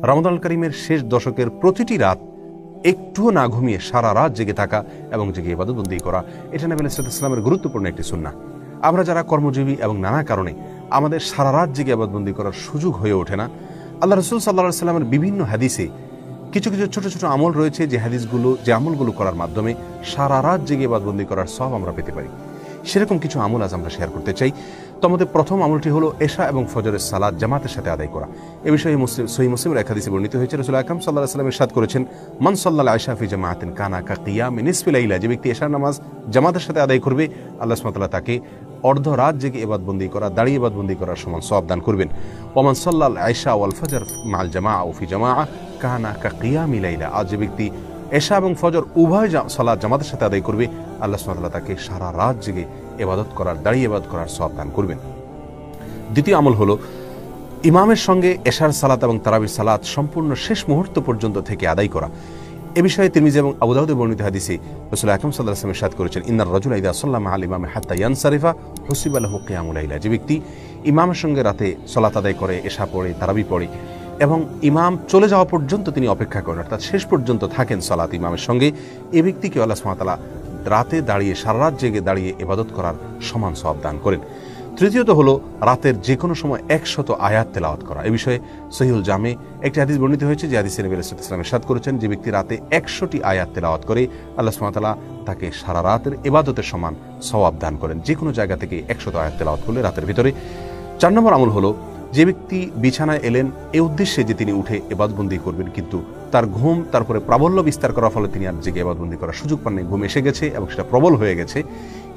রমাদানুল কারীমের শেষ দশকের প্রতিটি রাত একটুও না ঘুমিয়ে সারা রাত জেগে থাকা এবং জেগে ইবাদতবন্দি করা, এটা নবী আলাইহিস সালামের গুরুত্বপূর্ণ একটি সুন্নাহ। আমরা যারা কর্মজীবী এবং নানা কারণে আমাদের সারা রাত জেগে ইবাদতবন্দি করার সুযোগ হয়ে ওঠে না, আল্লাহ রাসূল সাল্লাল্লাহু আলাইহি ওয়াসাল্লামের বিভিন্ন হাদিসে কিছু কিছু ছোট ছোট আমল রয়েছে যে আমলগুলো করার মাধ্যমে সারা রাত জেগে ইবাদতবন্দি করার সওয়াব আমরা পেতে পারি। সেরকম কিছু আমল আজ আমরা শেয়ার করতে চাই। তোমাদের প্রথম আমলটি হলো এশা এবং ফজরের সালাত জামাতের সাথে আদায় করা। এ বিষয়ে সহিহ মুসলিমের এক হাদিসে বর্ণিত হয়েছে, রাসূল আকরাম সাল্লাল্লাহু আলাইহি ওয়াসাল্লাম ইরশাদ করেছেন, মান সাল্লাল আয়শা ফি জামাআতিন কানা কা কিয়ামি নিসফি লাইলা। যে ব্যক্তি এশার নামাজ জামাতের সাথে আদায় করবে, আল্লাহ সুবহানাহু ওয়া তাআলা তাকে অর্ধ রাত জেগে ইবাদতবন্দি করা, দাঁড়িয়ে ইবাদতবন্দি করার সমান সওয়াব দান করবেন। ওমান সাল্লাল আয়শা ওয়াল ফজর মাল জামাআ ও ফি জামাআ কানা কা কিয়ামি লাইলা। আজ যে ব্যক্তি এশা এবং ফজর উভয় সালাত জামাতের সাথে আদায় করবে, আল্লাহ সুবহানাহু ওয়া তাআলা তাকে সারা রাত জেগে ইবাদত করার, দাঁড়িয়ে ইবাদত করার সওয়াব দান করবেন। দ্বিতীয় আমল হলো ইমামের সঙ্গে এশার সালাত এবং তারাবির সালাত সম্পূর্ণ শেষ মুহূর্ত পর্যন্ত থেকে আদায় করা। এ বিষয়ে তিরমিজি এবং আবু দাউদে বর্ণিত হাদিসে রাসূল আকরাম সাল্লাল্লাহু আলাইহি ওয়াসাল্লাম ইরশাদ করেছেন, ইন্নার রাজুলা ইযা সাল্লা মা'আল ইমামি হাত্তা ইয়ানসারিফা হুসিবা লাহু কিয়ামুল লাইলা। যে ব্যক্তি ইমামের সঙ্গে রাতে সালাত আদায় করে, এশা পড়ে, তারাবি পড়ে এবং ইমাম চলে যাওয়া পর্যন্ত তিনি অপেক্ষা করেন, অর্থাৎ শেষ পর্যন্ত থাকেন সালাত ইমামের সঙ্গে, এ ব্যক্তিকে আল্লাহ সুবহানাহু ওয়া তাআলা রাতে দাঁড়িয়ে সারা রাত জেগে দাঁড়িয়ে ইবাদত করার সমান সওয়াব দান করেন। তৃতীয়ত হলো রাতের যে কোনো সময় 100 আয়াত তেলাওয়াত করা। এ বিষয়ে সহিহুল জামে একটি হাদিস বর্ণিত হয়েছে, যে হাদিসে নবী আলাইহিস সালাম ইরশাদ করেছেন, যে ব্যক্তি রাতে 100টি আয়াত তেলাওয়াত করে, আল্লাহ সুবহানাহু ওয়া তাআলা তাকে সারা রাতের ইবাদতের সমান সওয়াব দান করেন, যে কোনো জায়গা থেকে 100 আয়াত তেলাওয়াত করলে রাতের ভিতরে। 4 নম্বর আমল হলো, যে ব্যক্তি বিছানায় এলেন এই উদ্দেশ্যে যে তিনি উঠে ইবাদতবন্দি করবেন, কিন্তু তার ঘুম তারপরে প্রাবল্য বিস্তার করার ফলে তিনি আর জেগে ইবাদতবন্দি করার সুযোগ পাননি, ঘুম এসে গেছে এবং সেটা প্রবল হয়ে গেছে,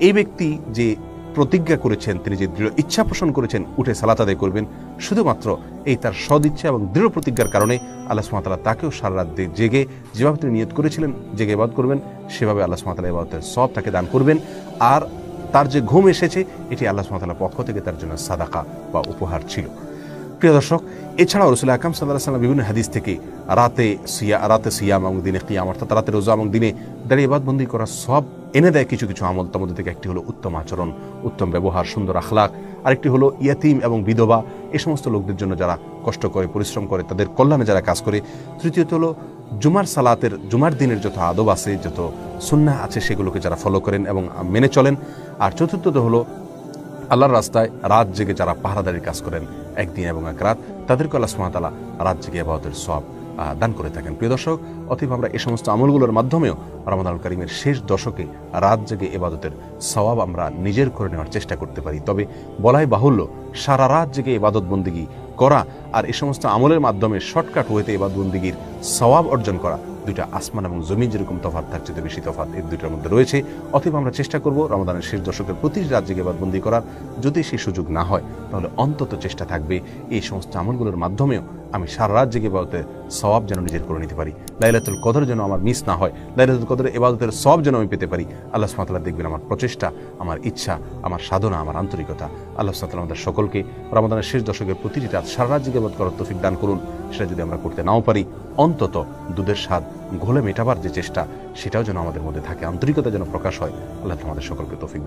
এই ব্যক্তি যে প্রতিজ্ঞা করেছেন, তিনি যে দৃঢ় ইচ্ছা পোষণ করেছেন উঠে সালাত আদায় করবেন, শুধুমাত্র এই তার সদিচ্ছা এবং দৃঢ় প্রতিজ্ঞার কারণে আল্লাহ সুবহানাহু ওয়া তাআলা তাকেও সারা রাত জেগে যেভাবে তিনি নিয়ত করেছিলেন জেগে ইবাদত করবেন, সেভাবে আল্লাহ সুবহানাহু ওয়া তাআলা ইবাদতের সওয়াব তাকে দান করবেন। আর তার যে ঘুম এসেছে, এটি আল্লাহ সুবহানাহু ওয়া তাআলার পক্ষ থেকে তার জন্য সাদাকা বা উপহার ছিল। প্রিয় দর্শক, এছাড়াও রাসূল আকরাম সাল্লাল্লাহু আলাইহি ওয়াসাল্লাম বিভিন্ন হাদিস থেকে রাতে সিয়াম এবং দিনে কিয়াম, অর্থাৎ রাতে রোজা এবং দিনে দাঁড়িয়ে ইবাদতবন্দি করার সওয়াব এনে দেয় কিছু কিছু আমল। তার মধ্যে থেকে একটি হলো উত্তম আচরণ, উত্তম ব্যবহার, সুন্দর আখলাক। আরেকটি হলো ইয়াতিম এবং বিধবা, এই সমস্ত লোকদের জন্য যারা কষ্ট করে, পরিশ্রম করে, তাদের কল্যাণে যারা কাজ করে। তৃতীয়ত হলো জুমার দিনের যত আদব আছে, যত সুন্নাহ আছে, সেগুলোকে যারা ফলো করেন এবং মেনে চলেন। আর চতুর্থত হলো আল্লাহর রাস্তায় রাত জেগে যারা পাহারাদারির কাজ করেন একদিন এবং এক রাত, তাদেরকে আল্লাহ সুবহানাহু ওয়া তাআলা রাত জেগে ইবাদতের সওয়াব দান করে থাকেন। প্রিয় দর্শক, অতএব আমরা এই সমস্ত আমলগুলোর মাধ্যমেও রমাদানুল কারীমের শেষ দশকে রাত জেগে ইবাদতের সওয়াব আমরা নিজের করে নেওয়ার চেষ্টা করতে পারি। তবে বলাই বাহুল্য, সারা রাত জেগে ইবাদত বন্দেগী করা আর এই সমস্ত আমলের মাধ্যমে শর্টকাট ওয়েতে ইবাদত বন্দেগীর সওয়াব অর্জন করা, দুইটা আসমান এবং জমিন যেরকম তফাৎ, তার চেয়ে বেশি তফাৎ এই দুইটার মধ্যে রয়েছে। অতএব আমরা চেষ্টা করব রমাদানের শেষ দশকের প্রতিটি রাত জেগে ইবাদতবন্দি করার। যদি সেই সুযোগ না হয়, তাহলে অন্তত চেষ্টা থাকবে এই সমস্ত আমলগুলোর মাধ্যমেও আমি সারা রাত জেগে ইবাদতের সওয়াব যেন নিজের করে নিতে পারি। লাইলাতুল কদর যেন আমার মিস না হয়, লাইলাতুল কদরের ইবাদতের সওয়াব যেন আমি পেতে পারি। আল্লাহ সুবহানাহু ওয়া তাআলা দেখবেন আমার প্রচেষ্টা, আমার ইচ্ছা, আমার সাধনা, আমার আন্তরিকতা। আল্লাহ সুবহানাহু ওয়া তাআলা আমাদের সকলকে রমাদানের শেষ দশকের প্রতিটি রাত সারা রাত জেগে ইবাদত করার তৌফিক দান করুন। সেটা যদি আমরা করতে নাও পারি, অন্তত দুধের স্বাদ ঘোলে মেটাবার যে চেষ্টা, সেটাও যেন আমাদের মধ্যে থাকে, আন্তরিকতা যেন প্রকাশ হয়। আল্লাহ আমাদের সকলকে তৌফিক